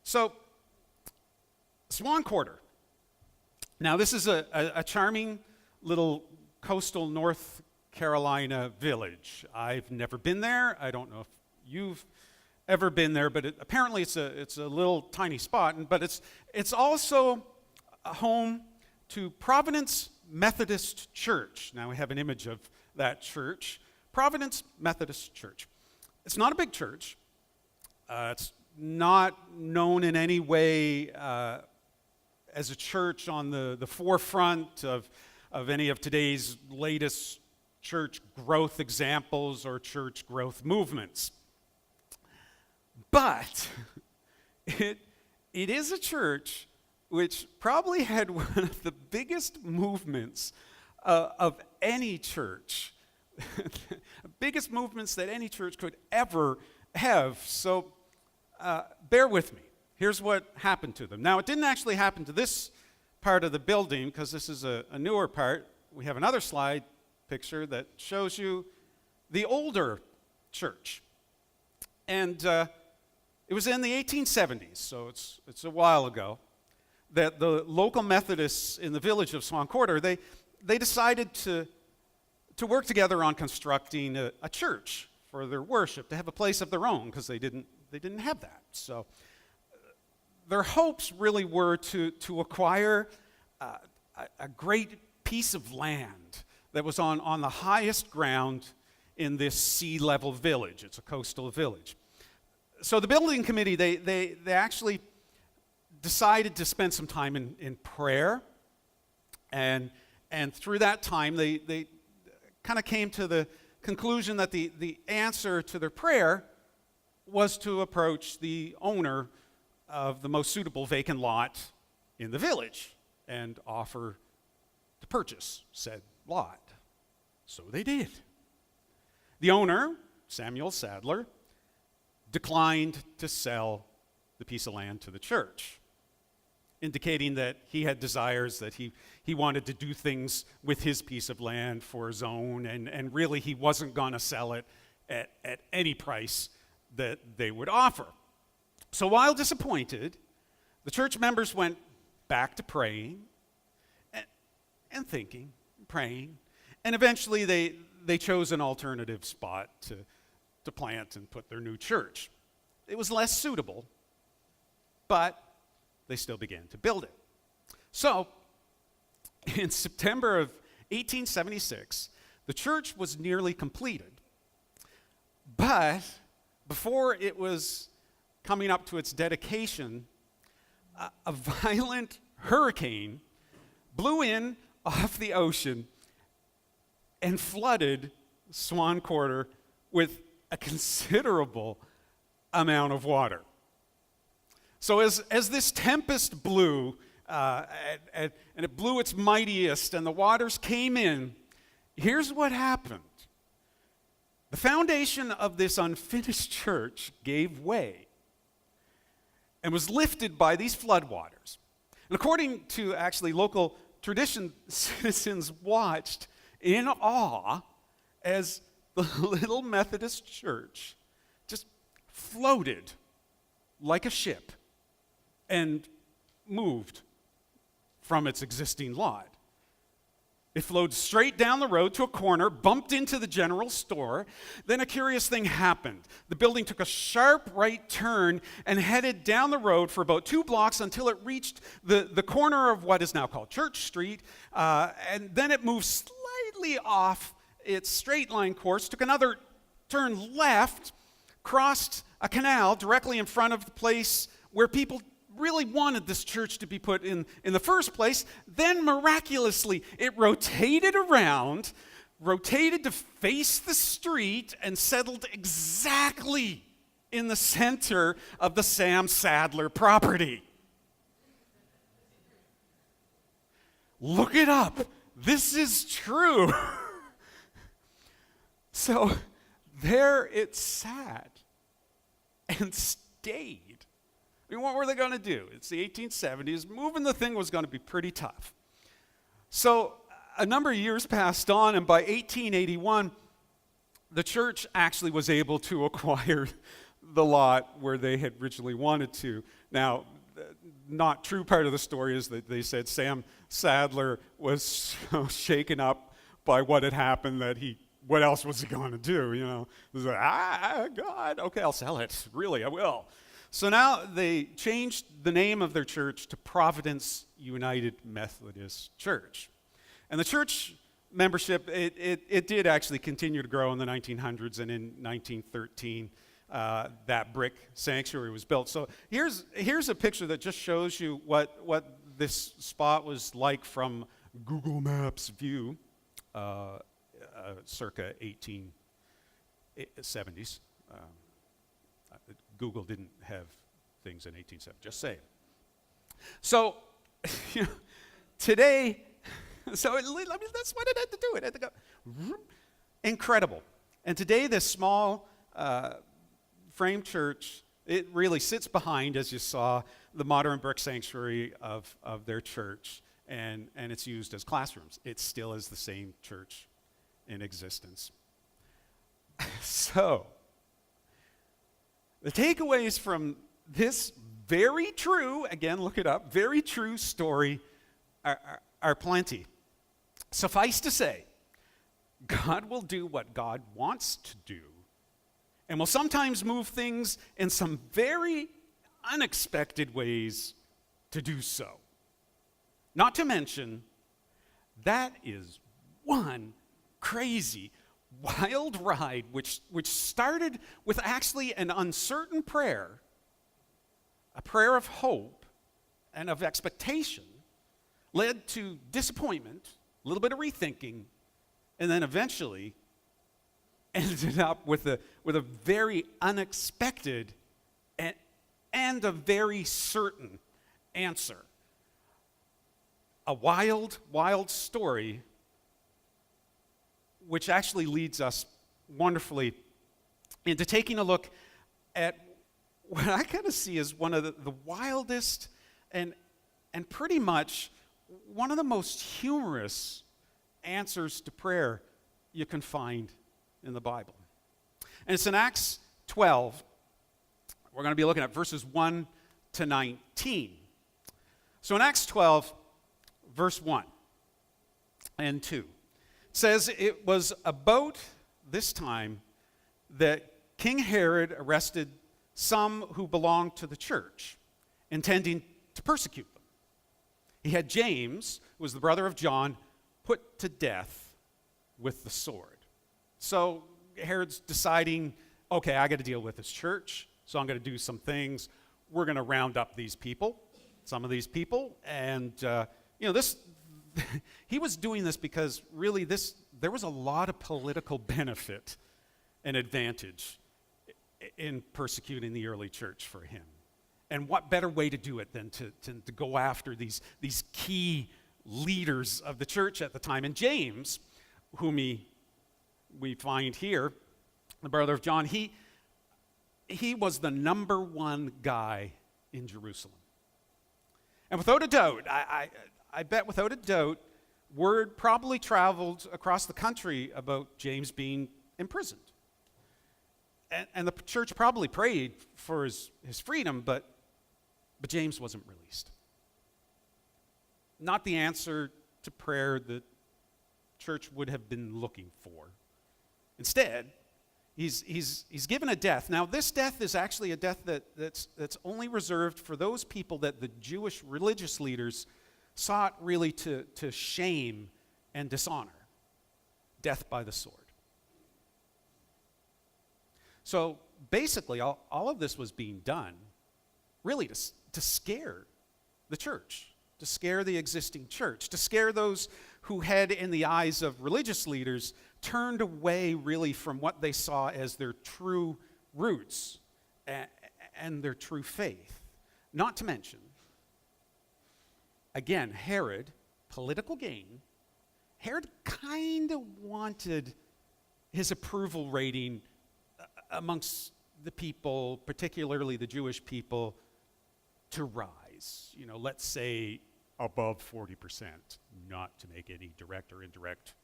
So, Swan Quarter. Now, this is a charming little coastal North Carolina village. I've never been there. I don't know if you've ever been there, but apparently it's a little tiny spot. But it's also a home to Providence Methodist Church. Now, we have an image of that church. Providence Methodist Church. It's not a big church. It's not known in any way as a church on the forefront of any of today's latest church growth examples or church growth movements. But it is a church which probably had one of the biggest movements of any church, biggest movements that any church could ever have. So bear with me. Here's what happened to them. Now, it didn't actually happen to this part of the building because this is a newer part. We have another slide picture that shows you the older church. And it was in the 1870s, so it's a while ago, that the local Methodists in the village of Swan Quarter, they decided to work together on constructing a church for their worship, to have a place of their own, because they didn't have that. So their hopes really were to acquire a great piece of land that was on the highest ground in this sea-level village. It's a coastal village. So the building committee, they actually decided to spend some time in prayer, and through that time, they kind of came to the conclusion that the answer to their prayer was to approach the owner of the most suitable vacant lot in the village and offer to purchase said lot. So they did. The owner, Samuel Sadler, declined to sell the piece of land to the church, indicating that he had desires, that he wanted to do things with his piece of land for his own, and really he wasn't going to sell it at any price that they would offer. So while disappointed, the church members went back to praying and thinking, praying, and eventually they chose an alternative spot to plant and put their new church. It was less suitable, but they still began to build it. So, in September of 1876, the church was nearly completed. But before it was coming up to its dedication, a violent hurricane blew in off the ocean and flooded Swan Quarter with a considerable amount of water. So as this tempest blew, and it blew its mightiest, and the waters came in, here's what happened. The foundation of this unfinished church gave way and was lifted by these floodwaters. And according to actually local tradition, citizens watched in awe as the little Methodist church just floated like a ship and moved from its existing lot. It flowed straight down the road to a corner, bumped into the general store. Then a curious thing happened. The building took a sharp right turn and headed down the road for about 2 blocks until it reached the corner of what is now called Church Street. And then it moved slightly off its straight line course, took another turn left, crossed a canal directly in front of the place where people really wanted this church to be put in the first place. Then miraculously, it rotated around, rotated to face the street, and settled exactly in the center of the Sam Sadler property. Look it up. This is true. So there it sat and stayed. I mean, what were they going to do? It's the 1870s. Moving the thing was going to be pretty tough. So a number of years passed on, and by 1881, the church actually was able to acquire the lot where they had originally wanted to. Now, not true part of the story is that they said Sam Sadler was so shaken up by what had happened that what else was he going to do, you know? He was like, God, okay, I'll sell it. Really, I will. So now they changed the name of their church to Providence United Methodist Church. And the church membership, it did actually continue to grow in the 1900s, and in 1913, that brick sanctuary was built. So here's a picture that just shows you what this spot was like from Google Maps view, circa 1870s. Google didn't have things in 1870, just saying. So, today, that's what it had to do. It had to go. Incredible. And today, this small frame church, it really sits behind, as you saw, the modern brick sanctuary of their church, and it's used as classrooms. It still is the same church in existence. So, the takeaways from this very true, again, look it up, very true story are plenty. Suffice to say, God will do what God wants to do, and will sometimes move things in some very unexpected ways to do so. Not to mention, that is one crazy, wild ride which started with actually an uncertain prayer, a prayer of hope and of expectation, led to disappointment, a little bit of rethinking, and then eventually ended up with a very unexpected and a very certain answer. A wild, wild story which actually leads us wonderfully into taking a look at what I kind of see as one of the wildest and pretty much one of the most humorous answers to prayer you can find in the Bible. And it's in Acts 12. We're going to be looking at verses 1 to 19. So in Acts 12, verse 1 and 2, says it was about this time that King Herod arrested some who belonged to the church, intending to persecute them. He had James, who was the brother of John, put to death with the sword. So Herod's deciding, okay, I got to deal with this church, so I'm going to do some things. We're going to round up some of these people, and this. He was doing this because really there was a lot of political benefit and advantage in persecuting the early church for him. And what better way to do it than to go after these key leaders of the church at the time. And James, whom we find here, the brother of John, he was the number one guy in Jerusalem. And without a doubt, I bet without a doubt, word probably traveled across the country about James being imprisoned. And the church probably prayed for his freedom, but James wasn't released. Not the answer to prayer that church would have been looking for. Instead, he's given a death. Now, this death is actually a death that's only reserved for those people that the Jewish religious leaders sought really to shame and dishonor. Death by the sword. So basically, all of this was being done really to scare the church, to scare the existing church, to scare those who had, in the eyes of religious leaders, turned away really from what they saw as their true roots and their true faith. Not to mention, again, Herod, political gain, Herod kind of wanted his approval rating amongst the people, particularly the Jewish people, to rise. Let's say above 40%, not to make any direct or indirect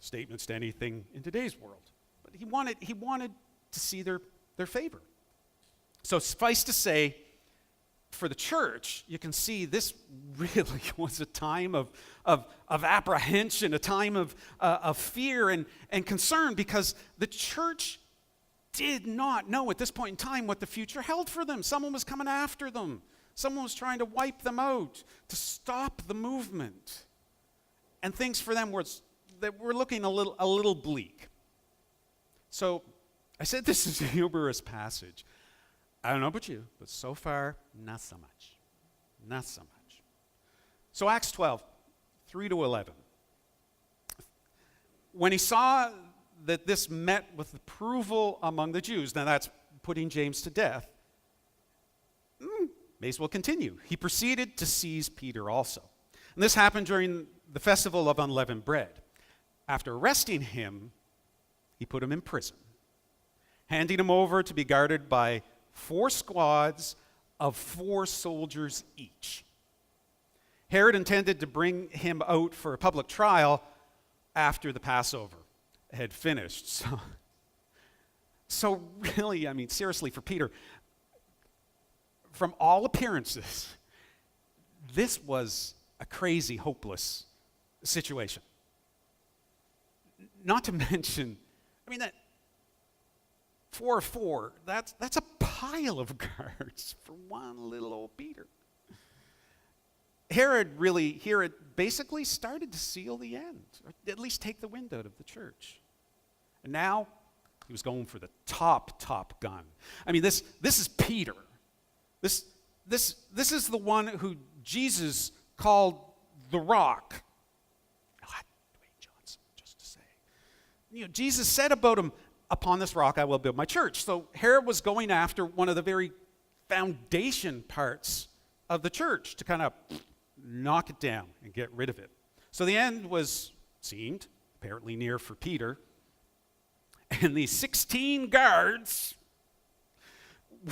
statements to anything in today's world. But he wanted to see their their favor. So suffice to say, for the church, you can see this really was a time of apprehension, a time of fear and concern, because the church did not know at this point in time what the future held for them. Someone was coming after them. Someone was trying to wipe them out, to stop the movement. And things for them were looking a little bleak. So I said this is a humorous passage. I don't know about you, but so far, not so much. Not so much. So Acts 12, 3-11. When he saw that this met with approval among the Jews, now that's putting James to death, may as well continue. He proceeded to seize Peter also. And this happened during the festival of unleavened bread. After arresting him, he put him in prison, handing him over to be guarded by 4 squads of 4 soldiers each. Herod intended to bring him out for a public trial after the Passover had finished. So really, I mean, seriously, for Peter, from all appearances, this was a crazy, hopeless situation. Not to mention, I mean, that 4-4, that's a pile of guards for one little old Peter. Herod basically started to seal the end, or at least take the wind out of the church. And now he was going for the top gun. I mean, this is Peter. This is the one who Jesus called the rock. Dwayne Johnson, just to say. You know, Jesus said about him, upon this rock I will build my church. So Herod was going after one of the very foundation parts of the church to kind of knock it down and get rid of it. So the end seemed apparently near for Peter. And these 16 guards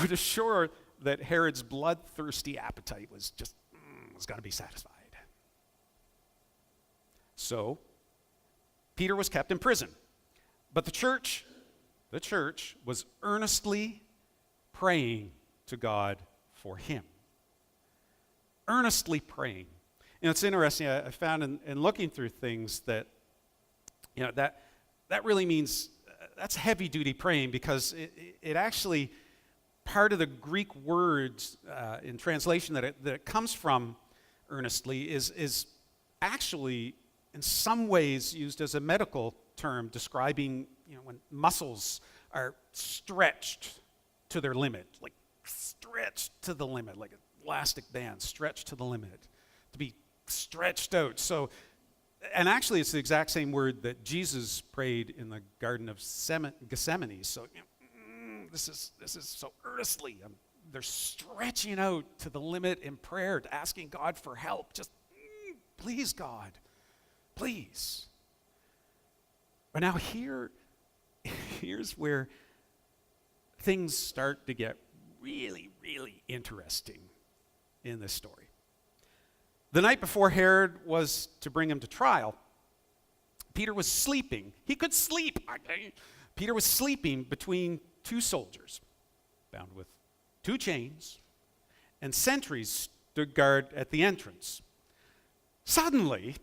would assure that Herod's bloodthirsty appetite was going to be satisfied. So Peter was kept in prison. But the church was earnestly praying to God for him. Earnestly praying. You know, it's interesting, I found in looking through things that, you know, that really means, that's heavy-duty praying, because it actually, part of the Greek words in translation that it comes from earnestly is actually in some ways used as a medical term describing, you know, when muscles are stretched to their limit, like stretched to the limit, like an elastic band, stretched to the limit, to be stretched out. So, and actually it's the exact same word that Jesus prayed in the Garden of Gethsemane. So, you know, this is so earnestly. They're stretching out to the limit in prayer, asking God for help. Just, please, God, please. But now here's where things start to get really, really interesting in this story. The night before Herod was to bring him to trial, Peter was sleeping. He could sleep. Peter was sleeping between 2 soldiers, bound with 2 chains, and sentries stood guard at the entrance. Suddenly,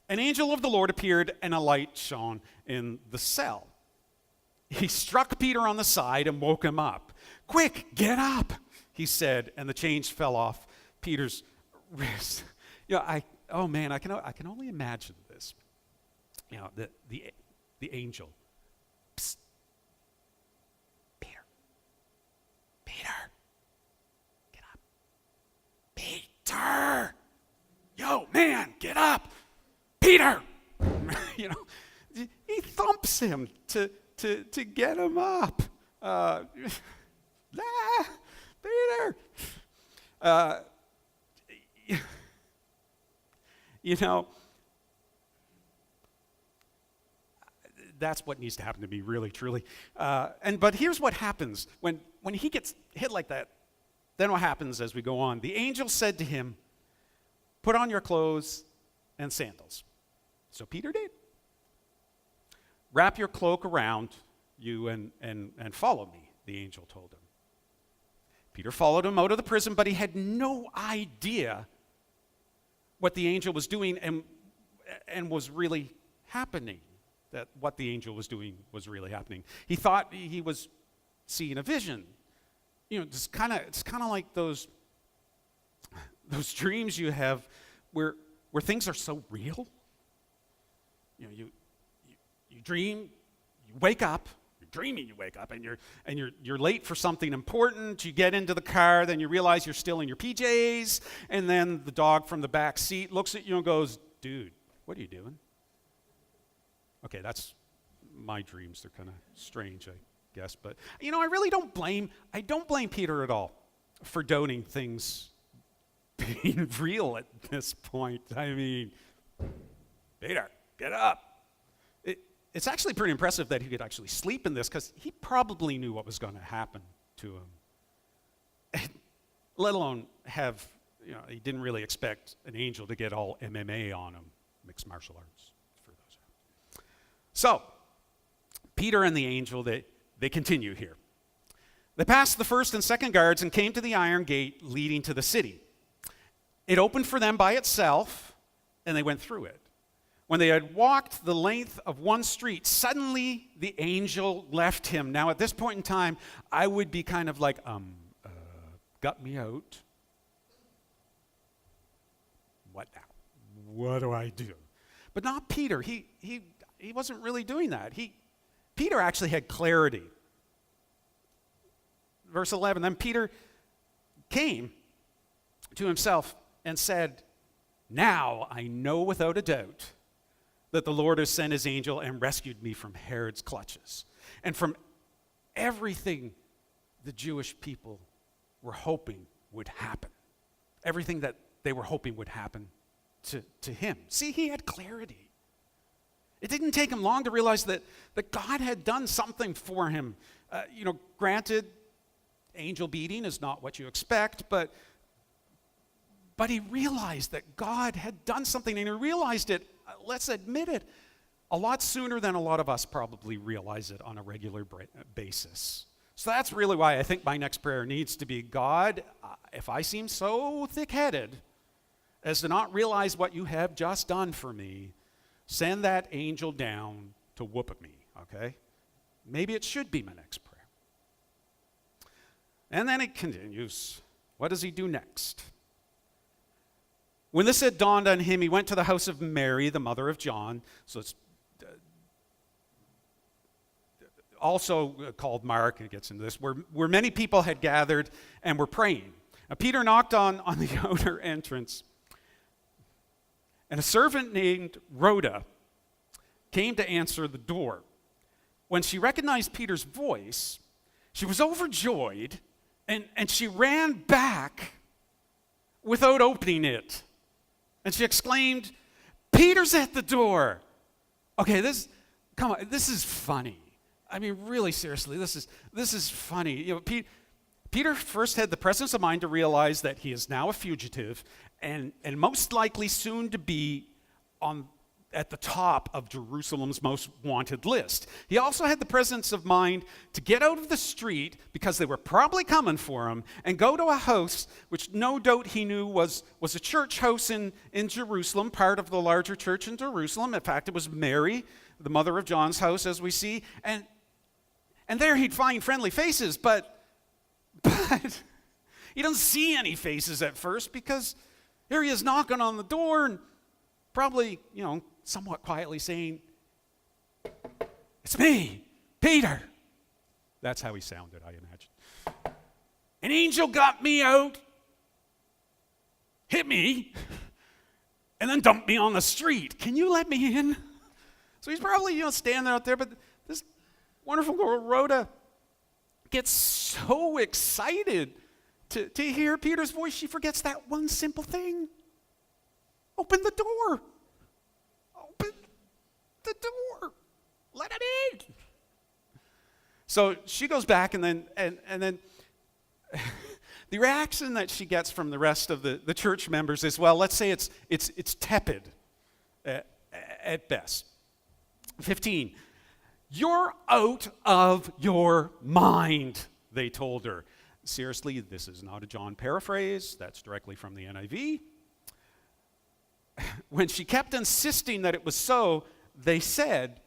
an angel of the Lord appeared, and a light shone in the cell. He struck Peter on the side and woke him up. "Quick, get up," he said, and the chains fell off Peter's wrist. You know, I can only imagine this. You know, the angel. Psst. Peter, get up. Peter, yo, man, get up. Peter, you know, he thumps him to get him up. Peter. You know, that's what needs to happen to me, really, truly. But here's what happens when he gets hit like that. Then what happens as we go on? The angel said to him, "Put on your clothes and sandals." So Peter did. "Wrap your cloak around you and follow me," the angel told him. Peter followed him out of the prison, but he had no idea what the angel was doing and was really happening, that what the angel was doing was really happening. He thought he was seeing a vision. It's kind of like those dreams you have where things are so real. You dream, you wake up, you're dreaming, you wake up, and you're late for something important. You get into the car, then you realize you're still in your PJs, and then the dog from the back seat looks at you and goes, "Dude, what are you doing?" Okay, that's my dreams. They're kind of strange, I guess, but I really don't blame Peter at all for doubting things being real at this point. I mean, Peter, get up. It's actually pretty impressive that he could actually sleep in this, because he probably knew what was going to happen to him. Let alone have, he didn't really expect an angel to get all MMA on him, mixed martial arts, for those. So, Peter and the angel, they continue here. They passed the first and second guards and came to the iron gate leading to the city. It opened for them by itself, and they went through it. When they had walked the length of one street, suddenly the angel left him. Now, at this point in time, I would be kind of like, got me out. What now? What do I do? But not Peter. He wasn't really doing that. Peter actually had clarity. Verse 11, then Peter came to himself and said, "Now I know without a doubt that the Lord has sent his angel and rescued me from Herod's clutches and from everything the Jewish people were hoping would happen. Everything that they were hoping would happen to him." See, he had clarity. It didn't take him long to realize that God had done something for him. Granted, angel beating is not what you expect, but he realized that God had done something, and he realized it, let's admit it, a lot sooner than a lot of us probably realize it on a regular basis. So that's really why I think my next prayer needs to be, God, if I seem so thick-headed as to not realize what you have just done for me, send that angel down to whoop at me, okay? Maybe it should be my next prayer. And then it continues. What does he do next? When this had dawned on him, he went to the house of Mary, the mother of John. So it's also called Mark, it gets into this, where many people had gathered and were praying. Now, Peter knocked on the outer entrance, and a servant named Rhoda came to answer the door. When she recognized Peter's voice, she was overjoyed, and she ran back without opening it. And she exclaimed, "Peter's at the door." Okay, this is funny. I mean, really seriously, this is funny. Peter first had the presence of mind to realize that he is now a fugitive and most likely soon to be at the top of Jerusalem's most wanted list. He also had the presence of mind to get out of the street, because they were probably coming for him, and go to a house which no doubt he knew was a church house in Jerusalem, part of the larger church in Jerusalem. In fact, it was Mary, the mother of John's house, as we see. And there he'd find friendly faces, but he doesn't see any faces at first, because here he is knocking on the door and probably, somewhat quietly saying, "It's me, Peter." That's how he sounded, I imagine. "An angel got me out, hit me, and then dumped me on the street. Can you let me in?" So he's probably, standing out there, but this wonderful girl, Rhoda, gets so excited to hear Peter's voice, she forgets that one simple thing. Open the door. Open the door. Let it in. So she goes back, and then the reaction that she gets from the rest of the church members is, well, let's say it's tepid at best. 15. "You're out of your mind." they told her. Seriously, this is not a John paraphrase. That's directly from the NIV. When she kept insisting that it was so, they said,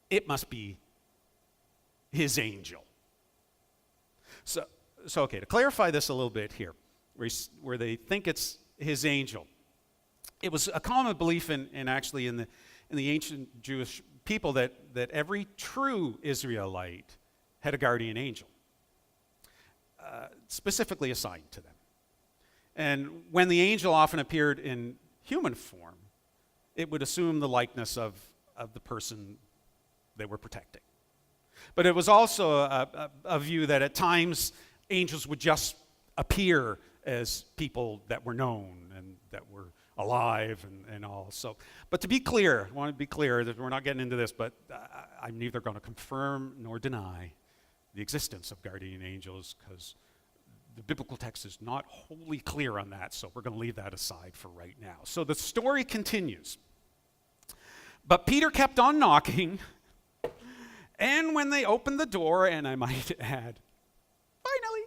it must be his angel. So okay, to clarify this a little bit here, where they think it's his angel. It was a common belief in the ancient Jewish people that every true Israelite had a guardian angel, specifically assigned to them. And when the angel often appeared in human form, it would assume the likeness of the person they were protecting. But it was also a view that at times angels would just appear as people that were known and that were alive and all. So, but to be clear, I want to be clear that we're not getting into this, but I'm neither going to confirm nor deny the existence of guardian angels, because the biblical text is not wholly clear on that, so we're going to leave that aside for right now. So the story continues. But Peter kept on knocking, and when they opened the door, and I might add, finally,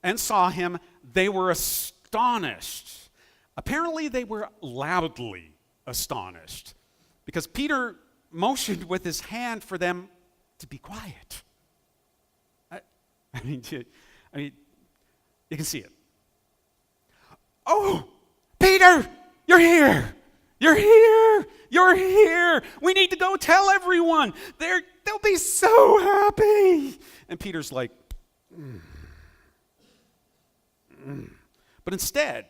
and saw him, they were astonished. Apparently, they were loudly astonished, because Peter motioned with his hand for them to be quiet. I mean, you can see it. Oh, Peter, you're here. You're here. You're here. We need to go tell everyone. They'll be so happy. And Peter's like, But instead,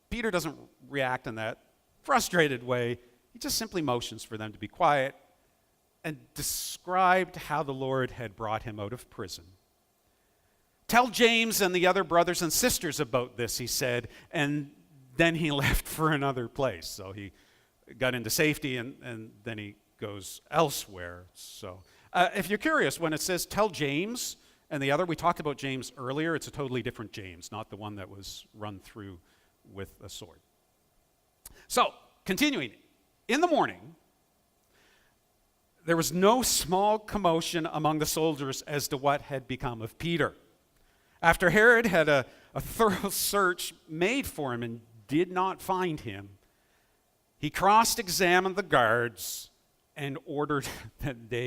Peter doesn't react in that frustrated way. He just simply motions for them to be quiet and described how the Lord had brought him out of prison. Tell James and the other brothers and sisters about this, he said, and then he left for another place. So he got into safety, and then he goes elsewhere. So if you're curious, when it says tell James and the other, we talked about James earlier. It's a totally different James, not the one that was run through with a sword. So, continuing. In the morning, there was no small commotion among the soldiers as to what had become of Peter. After Herod had a thorough search made for him and did not find him, he cross-examined the guards and ordered that they